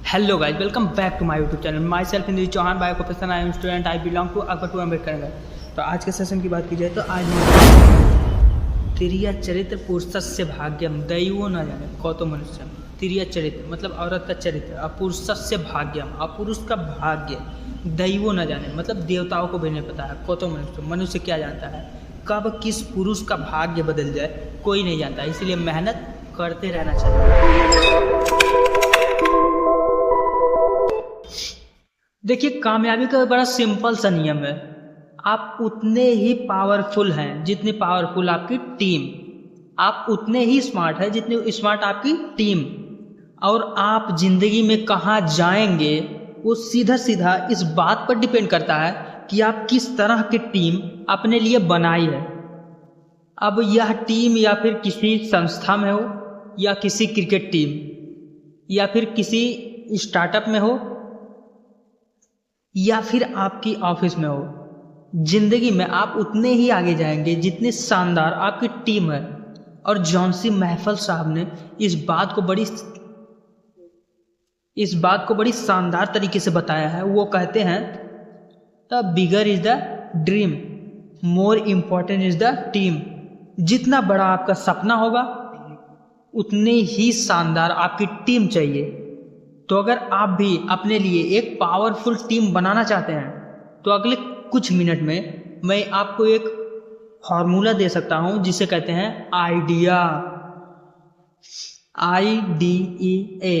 Hello guys, welcome back to my YouTube channel. Myself Indra Chauhan, by profession, I am student, I belong to Akbar to Ambedkar. तो आज के session की बात की जाए तो आज तिरिया चरित्र पुरुष से भाग्यम दैवो न जाने कौतो मनुष्य। तिरिया चरित्र मतलब औरत का चरित्र, अपुरुष से भाग्यम अपुरुष का भाग्य, दैवो न जाने मतलब देवताओं को भी नहीं पता है, कौतो मनुष्य मनुष्य क्या जानता है, कब किस पुरुष का भाग्य बदल जाए कोई नहीं जानता, इसलिए मेहनत करते रहना चाहिए। देखिए, कामयाबी का बड़ा सिंपल सा नियम है, आप उतने ही पावरफुल हैं जितनी पावरफुल आपकी टीम, आप उतने ही स्मार्ट हैं जितने स्मार्ट आपकी टीम, और आप जिंदगी में कहाँ जाएंगे वो सीधा सीधा इस बात पर डिपेंड करता है कि आप किस तरह की टीम अपने लिए बनाई है। अब यह टीम या फिर किसी संस्था में हो, या किसी क्रिकेट टीम, या फिर किसी स्टार्टअप में हो, या फिर आपकी ऑफिस में हो, जिंदगी में आप उतने ही आगे जाएंगे जितनी शानदार आपकी टीम है। और जॉन सी महफल साहब ने इस बात को बड़ी शानदार तरीके से बताया है। वो कहते हैं, the bigger is the dream, more important is the team. जितना बड़ा आपका सपना होगा उतने ही शानदार आपकी टीम चाहिए। तो अगर आप भी अपने लिए एक पावरफुल टीम बनाना चाहते हैं तो अगले कुछ मिनट में मैं आपको एक फॉर्मूला दे सकता हूं जिसे कहते हैं आइडिया, IDEA।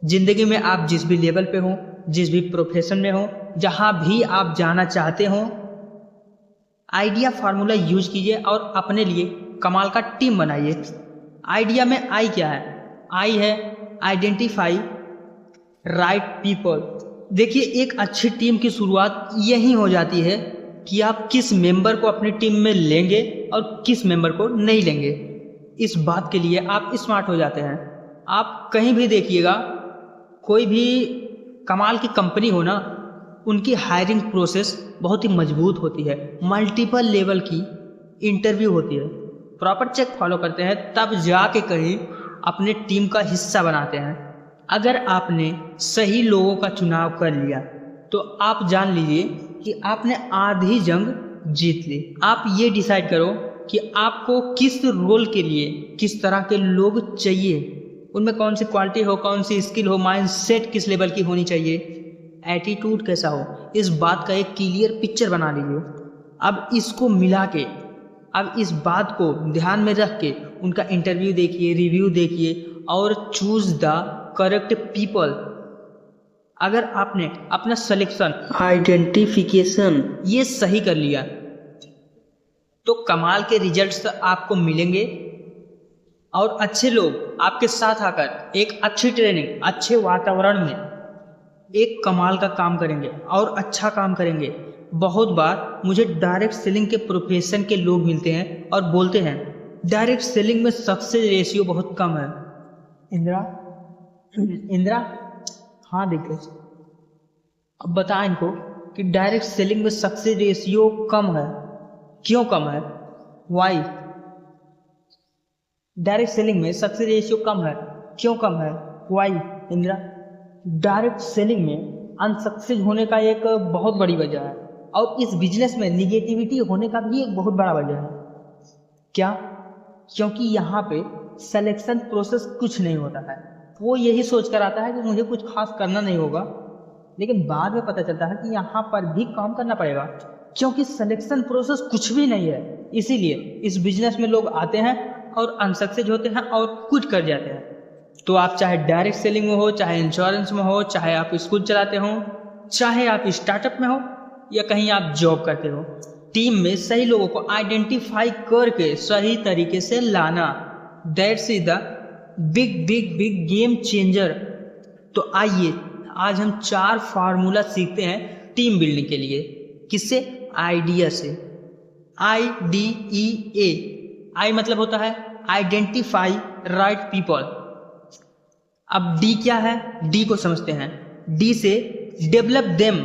जिंदगी में आप जिस भी लेवल पे हो, जिस भी प्रोफेशन में हो, जहां भी आप जाना चाहते हो, आइडिया फार्मूला यूज कीजिए और अपने लिए कमाल का टीम बनाइए। आइडिया में आई क्या है? आई है आइडेंटिफाई राइट पीपल। देखिए, एक अच्छी टीम की शुरुआत यही हो जाती है कि आप किस मेंबर को अपनी टीम में लेंगे और किस मेंबर को नहीं लेंगे। इस बात के लिए आप स्मार्ट हो जाते हैं। आप कहीं भी देखिएगा, कोई भी कमाल की कंपनी हो ना, उनकी हायरिंग प्रोसेस बहुत ही मजबूत होती है, मल्टीपल लेवल की इंटरव्यू होती है, प्रॉपर चेक फॉलो करते हैं, तब जाके कहीं अपने टीम का हिस्सा बनाते हैं। अगर आपने सही लोगों का चुनाव कर लिया तो आप जान लीजिए कि आपने आधी जंग जीत ली। आप ये डिसाइड करो कि आपको किस रोल के लिए किस तरह के लोग चाहिए, उनमें कौन सी क्वालिटी हो, कौन सी स्किल हो, माइंड सेट किस लेवल की होनी चाहिए, एटीट्यूड कैसा हो, इस बात का एक क्लियर पिक्चर बना लीजिए। अब इसको मिला के, अब इस बात को ध्यान में रख के उनका इंटरव्यू देखिए, रिव्यू देखिए और चूज द करेक्ट पीपल। अगर आपने अपना सिलेक्शन, आइडेंटिफिकेशन ये सही कर लिया तो कमाल के रिजल्ट्स आपको मिलेंगे और अच्छे लोग आपके साथ आकर एक अच्छी ट्रेनिंग, अच्छे वातावरण में एक कमाल का काम करेंगे और अच्छा काम करेंगे। बहुत बार मुझे डायरेक्ट सेलिंग के प्रोफेशन के लोग मिलते हैं और बोलते हैं डायरेक्ट सेलिंग में सक्सेस रेशियो बहुत कम है। इंदिरा हाँ देखिए, अब बता इनको कि डायरेक्ट सेलिंग में सक्सेस रेशियो कम है। क्यों कम है? वाई? डायरेक्ट सेलिंग में सक्सेस रेशियो कम है, क्यों कम है? वाई इंदिरा? डायरेक्ट सेलिंग में अनसक्सेस होने का एक बहुत बड़ी वजह है, और इस बिजनेस में निगेटिविटी होने का भी एक बहुत बड़ा वजह है। क्या? क्योंकि यहाँ पे सिलेक्शन प्रोसेस कुछ नहीं होता है। वो यही सोच कर आता है कि मुझे कुछ खास करना नहीं होगा, लेकिन बाद में पता चलता है कि यहाँ पर भी काम करना पड़ेगा, क्योंकि सिलेक्शन प्रोसेस कुछ भी नहीं है। इसीलिए इस बिजनेस में लोग आते हैं और अनसक्सेस होते हैं और क्विट कर जाते हैं। तो आप चाहे डायरेक्ट सेलिंग में हो, चाहे इंश्योरेंस में हो, चाहे आप स्कूल चलाते हो, चाहे आप स्टार्टअप में हो, या कहीं आप जॉब करते हो, टीम में सही लोगों को आइडेंटिफाई करके सही तरीके से लाना, that's is the big big big game changer. तो आइए आज हम 4 फार्मूला सीखते हैं टीम बिल्डिंग के लिए। किससे? आइडिया से। IDEA। आई मतलब होता है आइडेंटिफाई राइट पीपल। अब डी क्या है? डी को समझते हैं। डी से डेवलप देम।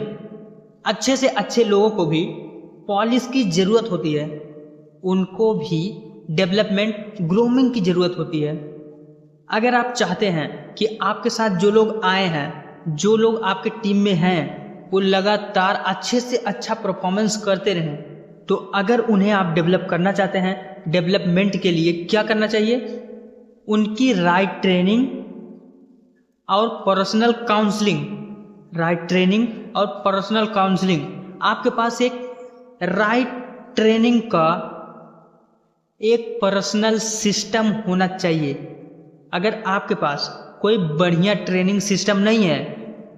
अच्छे से अच्छे लोगों को भी पॉलिश की जरूरत होती है, उनको भी डेवलपमेंट, ग्रूमिंग की जरूरत होती है। अगर आप चाहते हैं कि आपके साथ जो लोग आए हैं, जो लोग आपके टीम में हैं, वो लगातार अच्छे से अच्छा परफॉर्मेंस करते रहें, तो अगर उन्हें आप डेवलप करना चाहते हैं, डेवलपमेंट के लिए क्या करना चाहिए? उनकी राइट ट्रेनिंग और पर्सनल काउंसलिंग, राइट ट्रेनिंग और पर्सनल काउंसलिंग। आपके पास एक राइट ट्रेनिंग का एक पर्सनल सिस्टम होना चाहिए। अगर आपके पास कोई बढ़िया ट्रेनिंग सिस्टम नहीं है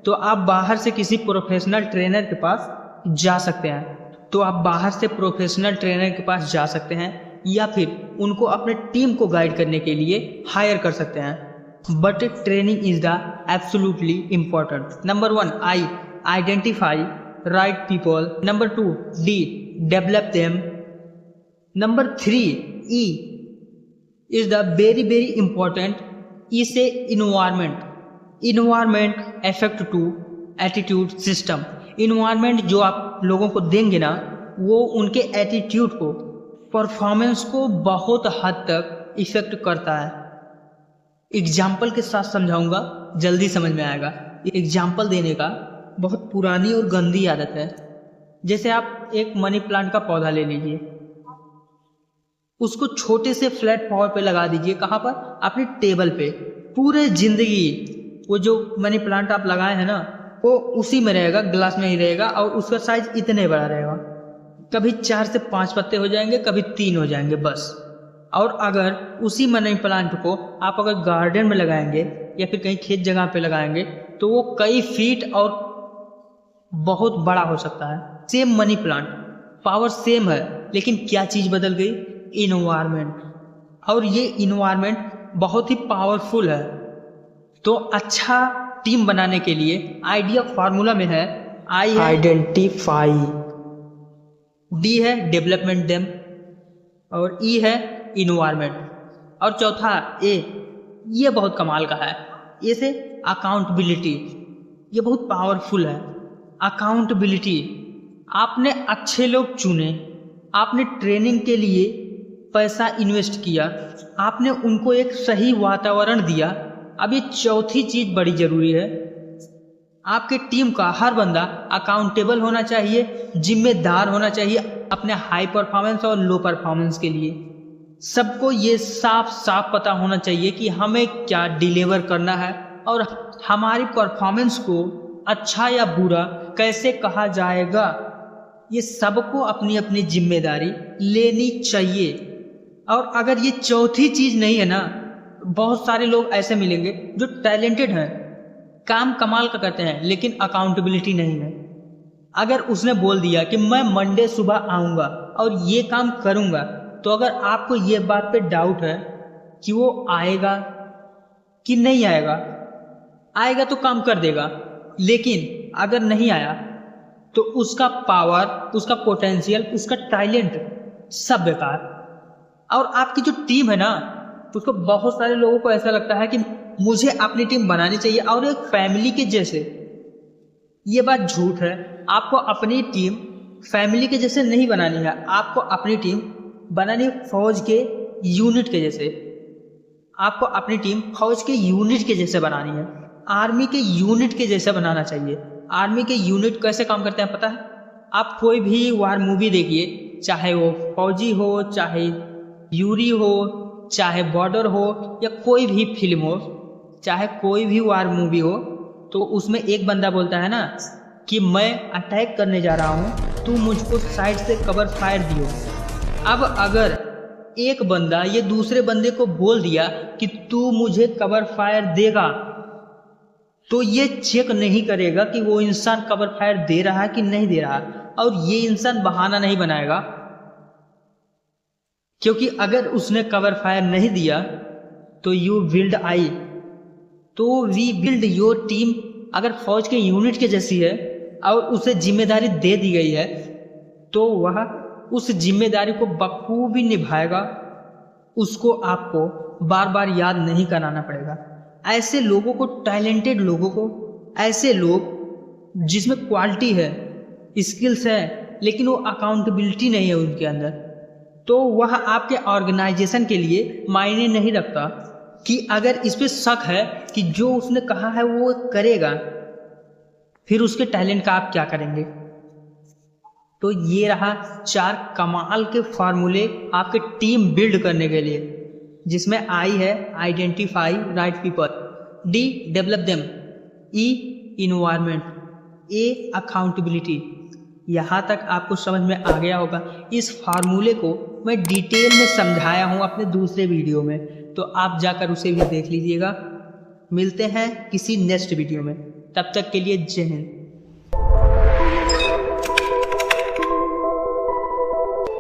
तो आप बाहर से किसी प्रोफेशनल ट्रेनर के पास जा सकते हैं, तो आप बाहर से प्रोफेशनल ट्रेनर के पास जा सकते हैं या फिर उनको अपने टीम को गाइड करने के लिए हायर कर सकते हैं। But training is the absolutely important. Number 1 I identify right people. Number 2 D develop them. Number 3 E is the very very important. E से environment effect to attitude system. Environment जो आप लोगों को देंगे ना, वो उनके एटीट्यूड को, परफॉर्मेंस को बहुत हद तक इफेक्ट करता है। एग्जाम्पल के साथ समझाऊंगा, जल्दी समझ में आएगा। एग्जाम्पल देने का बहुत पुरानी और गंदी आदत है। जैसे आप एक मनी प्लांट का पौधा ले लीजिए, उसको छोटे से फ्लैट पॉट पे लगा दीजिए। कहाँ पर? अपनी टेबल पे। पूरे जिंदगी वो जो मनी प्लांट आप लगाए हैं ना, वो उसी में रहेगा, ग्लास में ही रहेगा, और उसका साइज इतने बड़ा रहेगा। कभी 4 से 5 पत्ते हो जाएंगे, कभी 3 हो जाएंगे बस। और अगर उसी मनी प्लांट को आप अगर गार्डन में लगाएंगे या फिर कहीं खेत जगह पे लगाएंगे तो वो कई फीट और बहुत बड़ा हो सकता है। Same money plant, power same है, लेकिन क्या चीज बदल गई? इन्वायरमेंट। और ये इन्वायरमेंट बहुत ही पावरफुल है। तो अच्छा टीम बनाने के लिए आइडिया फार्मूला में है आई है आइडेंटिफाई, डी है डेवलपमेंट देम, और ई है इन्वायरमेंट, और चौथा ए, ये बहुत कमाल का है। ए से अकाउंटेबिलिटी, ये बहुत पावरफुल है। अकाउंटेबिलिटी, आपने अच्छे लोग चुने, आपने ट्रेनिंग के लिए पैसा इन्वेस्ट किया, आपने उनको एक सही वातावरण दिया। अब ये चौथी चीज बड़ी जरूरी है, आपके टीम का हर बंदा अकाउंटेबल होना चाहिए, जिम्मेदार होना चाहिए अपने हाई परफॉर्मेंस और लो परफॉर्मेंस के लिए। सबको ये साफ साफ पता होना चाहिए कि हमें क्या डिलीवर करना है और हमारी परफॉर्मेंस को अच्छा या बुरा कैसे कहा जाएगा। ये सबको अपनी अपनी जिम्मेदारी लेनी चाहिए। और अगर ये चौथी चीज नहीं है ना, बहुत सारे लोग ऐसे मिलेंगे जो टैलेंटेड हैं, काम कमाल का करते हैं, लेकिन अकाउंटेबिलिटी नहीं है। अगर उसने बोल दिया कि मैं मंडे सुबह आऊँगा और ये काम करूँगा, तो अगर आपको ये बात पे डाउट है कि वो आएगा कि नहीं आएगा, आएगा तो काम कर देगा, लेकिन अगर नहीं आया तो उसका पावर, उसका पोटेंशियल, उसका टैलेंट सब बेकार। और आपकी जो टीम है ना, उसको बहुत सारे लोगों को ऐसा लगता है कि मुझे अपनी टीम बनानी चाहिए और एक फैमिली के जैसे। ये बात झूठ है। आपको अपनी टीम फैमिली के जैसे नहीं बनानी है, आपको अपनी टीम बनानी फौज के यूनिट के जैसे। आपको अपनी टीम फौज के यूनिट के जैसे बनानी है, आर्मी के यूनिट के जैसे बनाना चाहिए। आर्मी के यूनिट कैसे काम करते हैं पता है? आप कोई भी वार मूवी देखिए, चाहे वो फौजी हो, चाहे यूरी हो, चाहे बॉर्डर हो, या कोई भी फिल्म हो, चाहे कोई भी वार मूवी हो, तो उसमें एक बंदा बोलता है ना कि मैं अटैक करने जा रहा हूँ, तू मुझको साइड से कवर फायर दियो। अब अगर एक बंदा ये दूसरे बंदे को बोल दिया कि तू मुझे कवर फायर देगा, तो ये चेक नहीं करेगा कि वो इंसान कवर फायर दे रहा है कि नहीं दे रहा, और ये इंसान बहाना नहीं बनाएगा। क्योंकि अगर उसने कवर फायर नहीं दिया तो यू बिल्ड आई, तो वी बिल्ड योर टीम। अगर फौज के यूनिट के जैसी है और उसे जिम्मेदारी दे दी गई है, तो वह उस जिम्मेदारी को बखूबी निभाएगा। उसको आपको बार बार याद नहीं कराना पड़ेगा। ऐसे लोगों को, टैलेंटेड लोगों को, ऐसे लोग जिसमें क्वालिटी है, स्किल्स है, लेकिन वो अकाउंटेबिलिटी नहीं है उनके अंदर, तो वह आपके ऑर्गेनाइजेशन के लिए मायने नहीं रखता। कि अगर इस पे शक है कि जो उसने कहा है वो करेगा, फिर उसके टैलेंट का आप क्या करेंगे। तो ये रहा 4 कमाल के फार्मूले आपके टीम बिल्ड करने के लिए, जिसमें आई है identify right people, D develop them, E environment, A accountability. यहाँ तक आपको समझ में आ गया होगा। इस फार्मूले को मैं डिटेल में समझाया हूँ अपने दूसरे वीडियो में, तो आप जाकर उसे भी देख लीजिएगा। मिलते हैं किसी नेक्स्ट वीडियो में, तब तक के लिए जय हिंद।